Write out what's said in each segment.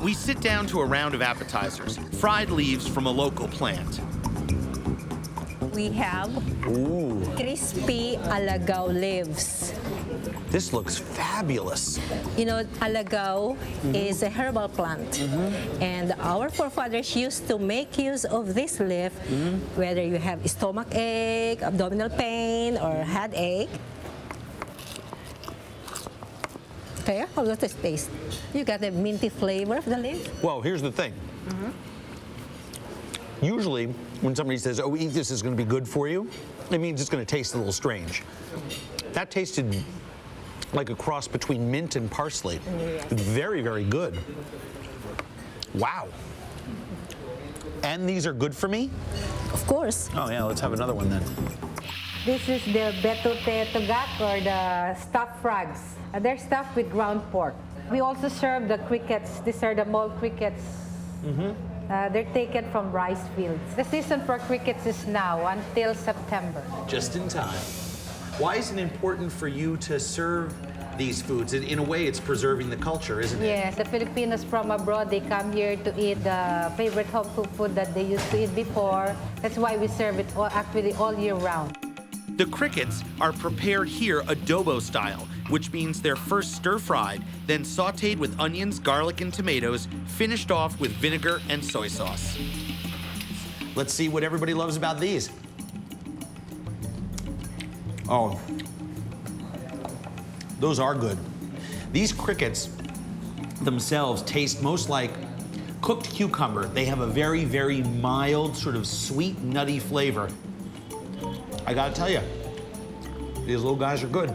We sit down to a round of appetizers, fried leaves from a local plant. We have crispy Alagaw leaves. This looks fabulous. You know, Alagaw is a herbal plant. And our forefathers used to make use of this leaf, whether you have stomach ache, abdominal pain, or headache. Okay, how does it taste? You got the minty flavor of the leaf. Well, here's the thing. Usually, when somebody says, oh, eat this, is going to be good for you, it means it's going to taste a little strange. That tasted like a cross between mint and parsley. Very, very good. Wow. And these are good for me? Of course. Oh, yeah, let's have another one then. This is the betute tugak, or the stuffed frogs. They're stuffed with ground pork. We also serve the crickets. These are the mole crickets. They're taken from rice fields. The season for crickets is now until September. Just in time. Why is it important for you to serve these foods? In a way, it's preserving the culture, isn't it? Yes, the Filipinos from abroad, they come here to eat the favorite home cooked food that they used to eat before. That's why we serve it actually all year round. The crickets are prepared here adobo style, which means they're first stir-fried, then sautéed with onions, garlic, and tomatoes, finished off with vinegar and soy sauce. Let's see what everybody loves about these. Oh, those are good. These crickets themselves taste most like cooked cucumber. They have a very, very mild, sort of sweet, nutty flavor. I gotta tell you, these little guys are good.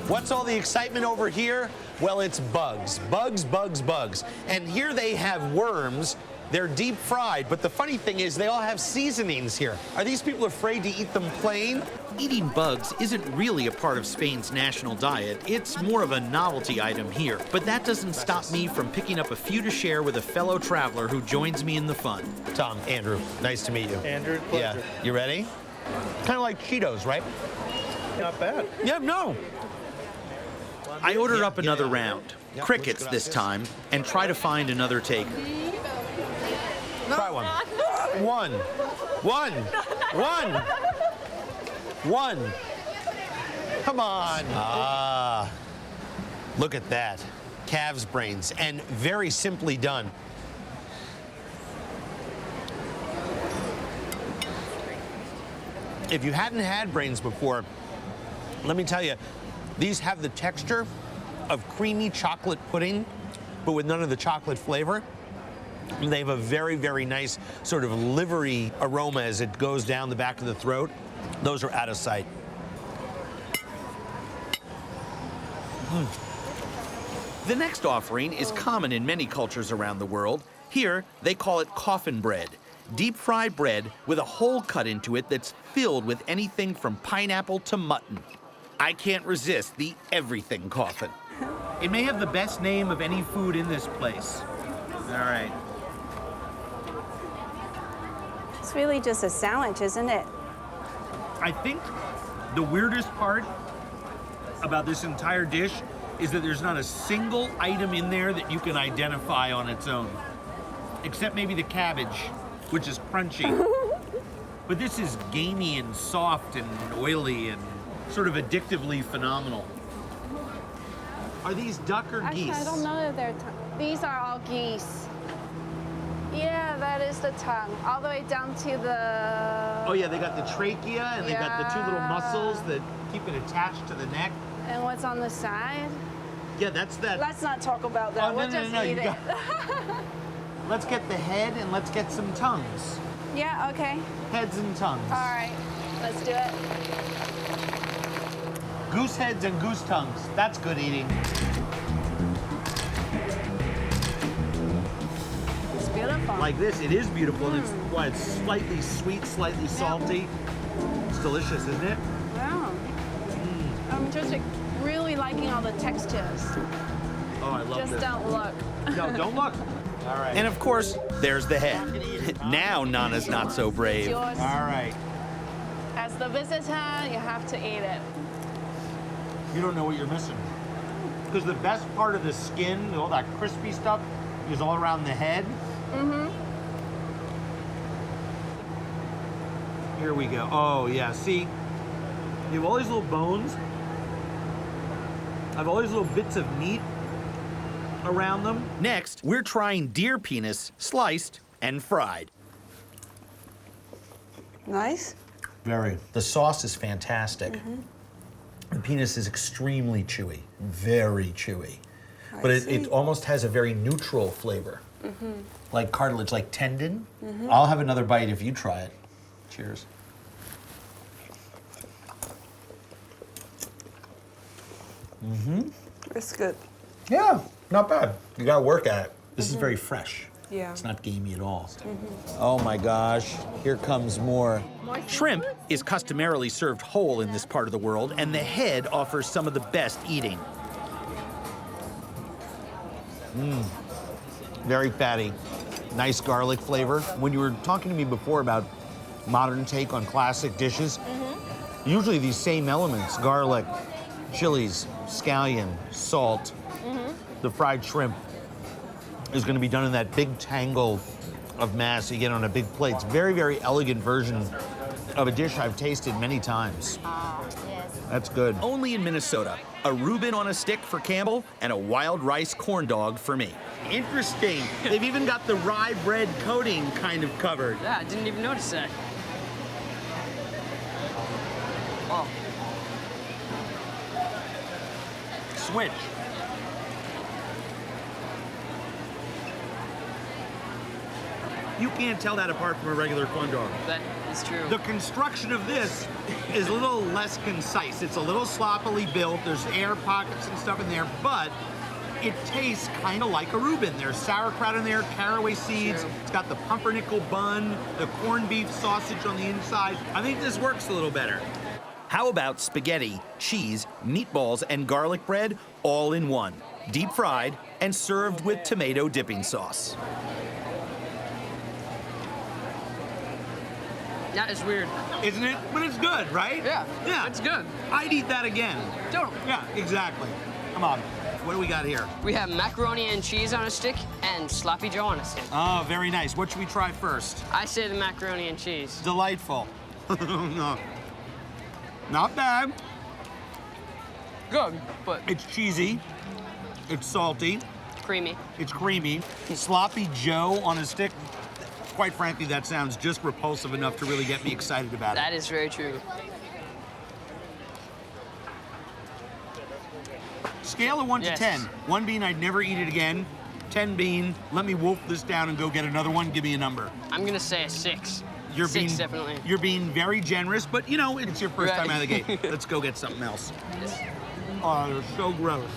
What's all the excitement over here? Well, it's bugs. Bugs, bugs, bugs. And here they have worms. They're deep fried, but the funny thing is they all have seasonings here. Are these people afraid to eat them plain? Eating bugs isn't really a part of Spain's national diet. It's more of a novelty item here. But that doesn't stop me from picking up a few to share with a fellow traveler who joins me in the fun. Tom, Andrew, nice to meet you. Andrew, pleasure. Yeah, you ready? Kind of like Cheetos, right? Not bad. Yeah, no. I order up another round, crickets this time, and try to find another taker. Try one. One. One. One. One. Come on. Ah. Look at that. Calves brains, and very simply done. If you hadn't had brains before, let me tell you, these have the texture of creamy chocolate pudding, but with none of the chocolate flavor. And they have a very, very nice sort of livery aroma as it goes down the back of the throat. Those are out of sight. The next offering is common in many cultures around the world. Here, they call it coffin bread. Deep-fried bread with a hole cut into it that's filled with anything from pineapple to mutton. I can't resist the everything coffin. It may have the best name of any food in this place. All right. It's really just a sandwich, isn't it? I think the weirdest part about this entire dish is that there's not a single item in there that you can identify on its own, except maybe the cabbage, which is crunchy. But this is gamey and soft and oily and sort of addictively phenomenal. Are these duck or Actually, geese? I don't know that they're these are all geese. Yeah, that is the tongue, all the way down to the... Oh yeah, they got the trachea and they got the two little muscles that keep it attached to the neck. And what's on the side? Yeah, that's that. Let's not talk about that. Oh, We'll just eat it. Let's get the head and let's get some tongues. Yeah, okay. Heads and tongues. All right, let's do it. Goose heads and goose tongues. That's good eating. It's beautiful. Like this, it is beautiful, and it's slightly sweet, slightly salty. It's delicious, isn't it? Wow. I'm just really liking all the textures. Oh, I love Just this. don't look. No, don't look. All right. And of course, there's the head. Now Nana's not so brave. It's yours. All right. As the visitor, you have to eat it. You don't know what you're missing. Because the best part of the skin, all that crispy stuff, is all around the head. Here we go. Oh, yeah. See, you have all these little bones. I have all these little bits of meat around them. Next, we're trying deer penis sliced and fried. Nice. Very. The sauce is fantastic. The penis is extremely chewy, very chewy. But it almost has a very neutral flavor. Like cartilage, like tendon. I'll have another bite if you try it. Cheers. It's good. Yeah, not bad. You gotta work at it. This is very fresh. Yeah. It's not gamey at all. Oh my gosh, here comes more. Shrimp is customarily served whole in this part of the world, and the head offers some of the best eating. Very fatty. Nice garlic flavor. When you were talking to me before about modern take on classic dishes, usually these same elements, garlic, chilies, scallion, salt, the fried shrimp, is going to be done in that big tangle of mass you get on a big plate. It's a very, very elegant version of a dish I've tasted many times. That's good. Only in Minnesota. A Reuben on a stick for Campbell and a wild rice corn dog for me. Interesting. They've even got the rye bread coating kind of covered. Yeah, I didn't even notice that. Oh. Switch. You can't tell that apart from a regular corn dog. That is true. The construction of this is a little less concise. It's a little sloppily built. There's air pockets and stuff in there, but it tastes kind of like a Reuben. There's sauerkraut in there, caraway seeds. True. It's got the pumpernickel bun, the corned beef sausage on the inside. I think this works a little better. How about spaghetti, cheese, meatballs, and garlic bread all in one? Deep fried and served with tomato dipping sauce. That is weird. Isn't it? But it's good, right? Yeah. Yeah. It's good. I'd eat that again. Totally. Yeah, exactly. Come on. What do we got here? We have macaroni and cheese on a stick and sloppy joe on a stick. Oh, very nice. What should we try first? I say the macaroni and cheese. Delightful. No. Not bad. Good, but It's cheesy. It's salty. creamy. It's creamy. Sloppy Joe on a stick. Quite frankly, that sounds just repulsive enough to really get me excited about it. That is very true. Scale of 1 Yes. to 10. 1 being I'd never eat it again. 10 being let me wolf this down and go get another one. Give me a number. I'm gonna say a 6. You're 6, being definitely. You're being very generous, but you know it's your first Right. time out of the gate. Let's go get something else. Yes. Oh, they're so gross.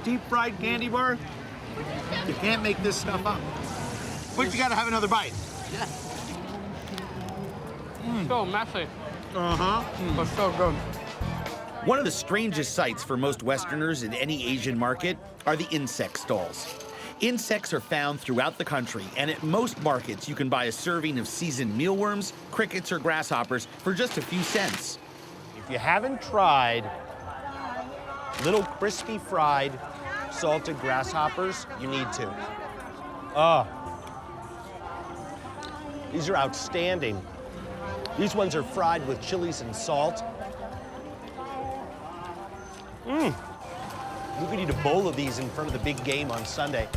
Deep fried candy bar. You can't make this stuff up. But you gotta have another bite. So messy, Uh-huh. but so good. One of the strangest sights for most Westerners in any Asian market are the insect stalls. Insects are found throughout the country, and at most markets you can buy a serving of seasoned mealworms, crickets, or grasshoppers for just a few cents. If you haven't tried little crispy fried salted grasshoppers, you need to. Oh. These are outstanding. These ones are fried with chilies and salt. You could eat a bowl of these in front of the big game on Sunday.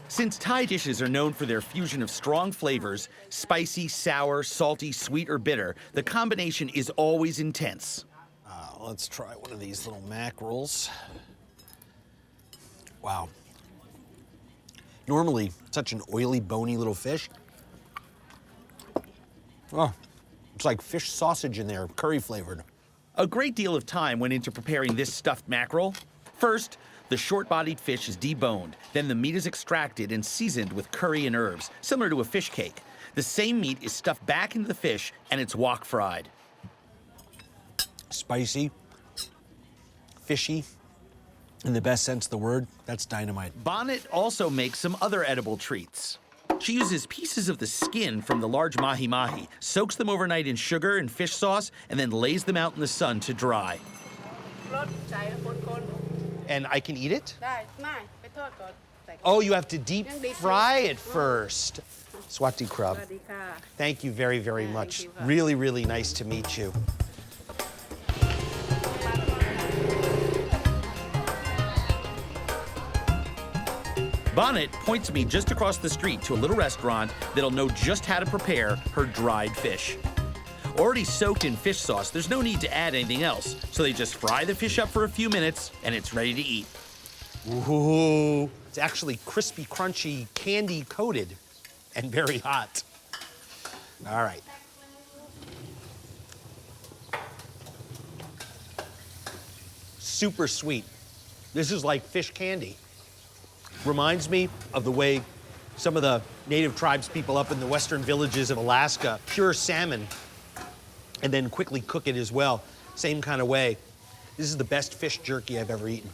Since Thai dishes are known for their fusion of strong flavors, spicy, sour, salty, sweet, or bitter, the combination is always intense. Let's try one of these little mackerels. Wow. Normally, such an oily, bony little fish. Oh, it's like fish sausage in there, curry flavored. A great deal of time went into preparing this stuffed mackerel. First, the short-bodied fish is deboned. Then the meat is extracted and seasoned with curry and herbs, similar to a fish cake. The same meat is stuffed back into the fish, and it's wok fried. Spicy, fishy, in the best sense of the word. That's dynamite. Bonnet also makes some other edible treats. She uses pieces of the skin from the large mahi-mahi, soaks them overnight in sugar and fish sauce, and then lays them out in the sun to dry. And I can eat it? Oh, you have to deep fry it first. Swati Krab. Thank you very, very much. Really, really nice to meet you. Bonnet points me just across the street to a little restaurant that'll know just how to prepare her dried fish. Already soaked in fish sauce, there's no need to add anything else, so they just fry the fish up for a few minutes and it's ready to eat. Ooh, it's actually crispy, crunchy, candy coated and very hot. All right. Super sweet. This is like fish candy. Reminds me of the way some of the native tribes people up in the western villages of Alaska cure salmon and then quickly cook it as well. Same kind of way. This is the best fish jerky I've ever eaten.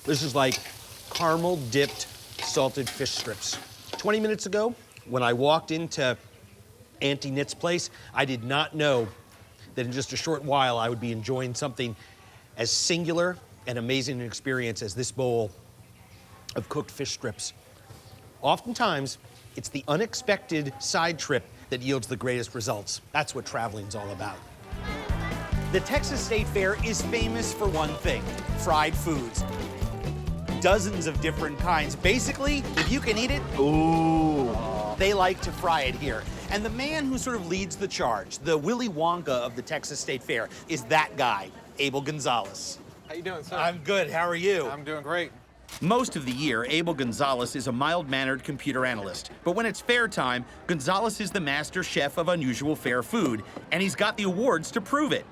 This is like caramel dipped salted fish strips. 20 minutes ago, when I walked into Auntie Knit's place, I did not know that in just a short while I would be enjoying something as singular and amazing an experience as this bowl of cooked fish strips. Oftentimes, it's the unexpected side trip that yields the greatest results. That's what traveling's all about. The Texas State Fair is famous for one thing: fried foods. Dozens of different kinds. Basically, if you can eat it, ooh, they like to fry it here. And the man who sort of leads the charge, the Willy Wonka of the Texas State Fair, is that guy, Abel Gonzalez. How you doing, sir? I'm good. How are you? I'm doing great. Most of the year, Abel Gonzalez is a mild-mannered computer analyst. But when it's fair time, Gonzalez is the master chef of unusual fair food, and he's got the awards to prove it.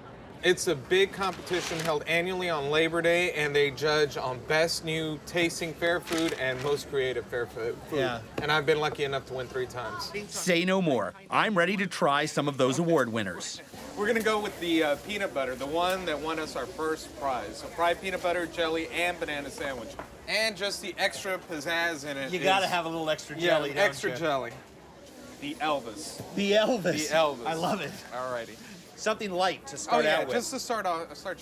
It's a big competition held annually on Labor Day, and they judge on best new tasting fair food and most creative fair food. Yeah. And I've been lucky enough to win 3 times. Say no more. I'm ready to try some of those award winners. We're gonna go with the peanut butter, the one that won us our first prize. So fried peanut butter, jelly, and banana sandwich. And just the extra pizzazz in it. You gotta have a little extra jelly, Yeah, don't extra you? jelly. The Elvis. The Elvis. The Elvis. I love it. Alrighty. Something light to start out with. Just to start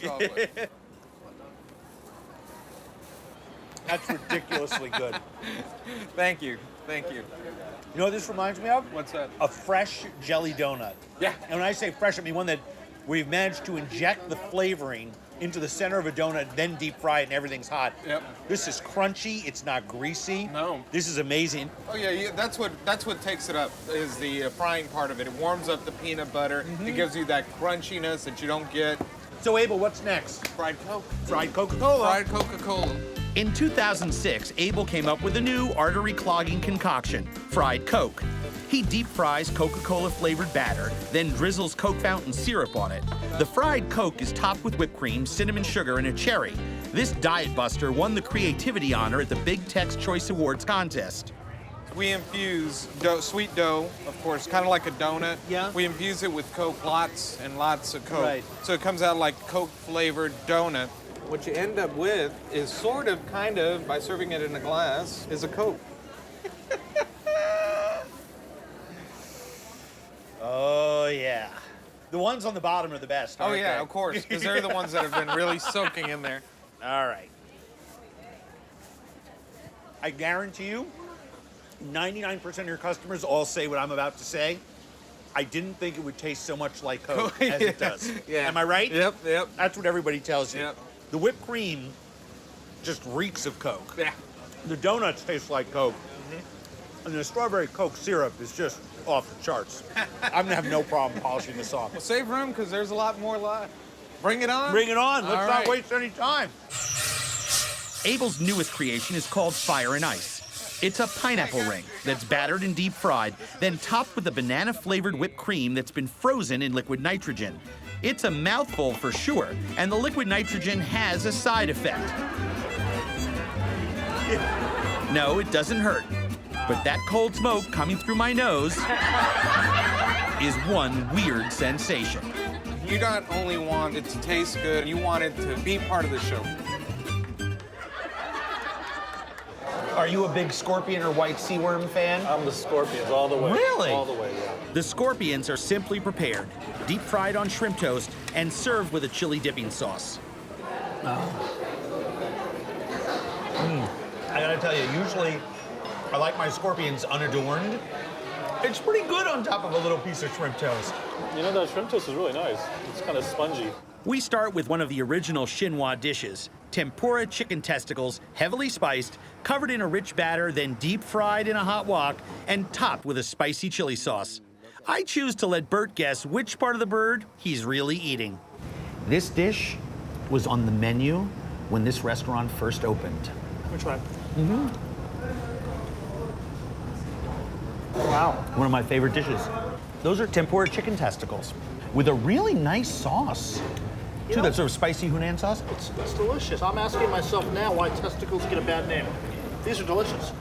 you off with. That's ridiculously good. Thank you. Thank you. You know what this reminds me of? What's that? A fresh jelly donut. Yeah. And when I say fresh, I mean one that we've managed to inject the flavoring into the center of a donut, then deep fry it, and everything's hot. Yep. This is crunchy. It's not greasy. No. This is amazing. Oh yeah, that's what takes it up, is the frying part of it. It warms up the peanut butter. It gives you that crunchiness that you don't get. So Abel, what's next? Fried Coke. Fried Coca-Cola. Fried Coca-Cola. In 2006, Abel came up with a new artery-clogging concoction, fried Coke. He deep fries Coca-Cola flavored batter, then drizzles Coke fountain syrup on it. The fried Coke is topped with whipped cream, cinnamon sugar, and a cherry. This diet buster won the creativity honor at the Big Tex Choice Awards contest. We infuse sweet dough, of course, kind of like a donut. Yeah. We infuse it with Coke, lots and lots of Coke. Right. So it comes out like Coke flavored donut. What you end up with is sort of, kind of, by serving it in a glass, is a Coke. Oh, yeah. The ones on the bottom are the best, Oh aren't yeah, they? of course, because they're the ones that have been really soaking in there. All right. I guarantee you, 99% of your customers all say what I'm about to say. I didn't think it would taste so much like Coke as it does. Yeah. Am I right? Yep. That's what everybody tells you. Yep. The whipped cream just reeks of Coke. Yeah. The donuts taste like Coke. And the strawberry Coke syrup is just off the charts. I'm gonna have no problem polishing this off. Well, save room, because there's a lot more left. Bring it on. Bring it on. Let's All not right. waste any time. Abel's newest creation is called Fire and Ice. It's a pineapple ring that's battered and deep fried, then topped with a banana-flavored whipped cream that's been frozen in liquid nitrogen. It's a mouthful for sure, and the liquid nitrogen has a side effect. No, it doesn't hurt. But that cold smoke coming through my nose is one weird sensation. You not only want it to taste good, you want it to be part of the show. Are you a big scorpion or white sea worm fan? I'm the Scorpions all the way. Really? All the way, yeah. The scorpions are simply prepared, deep fried on shrimp toast, and served with a chili dipping sauce. I gotta tell you, usually I like my scorpions unadorned. It's pretty good on top of a little piece of shrimp toast. You know, that shrimp toast is really nice. It's kind of spongy. We start with one of the original Shinwa dishes, tempura chicken testicles, heavily spiced, covered in a rich batter, then deep fried in a hot wok, and topped with a spicy chili sauce. I choose to let Bert guess which part of the bird he's really eating. This dish was on the menu when this restaurant first opened. Which one? Wow. One of my favorite dishes. Those are tempura chicken testicles with a really nice sauce. Too, that sort of spicy Hunan sauce. It's delicious. I'm asking myself now why testicles get a bad name. These are delicious.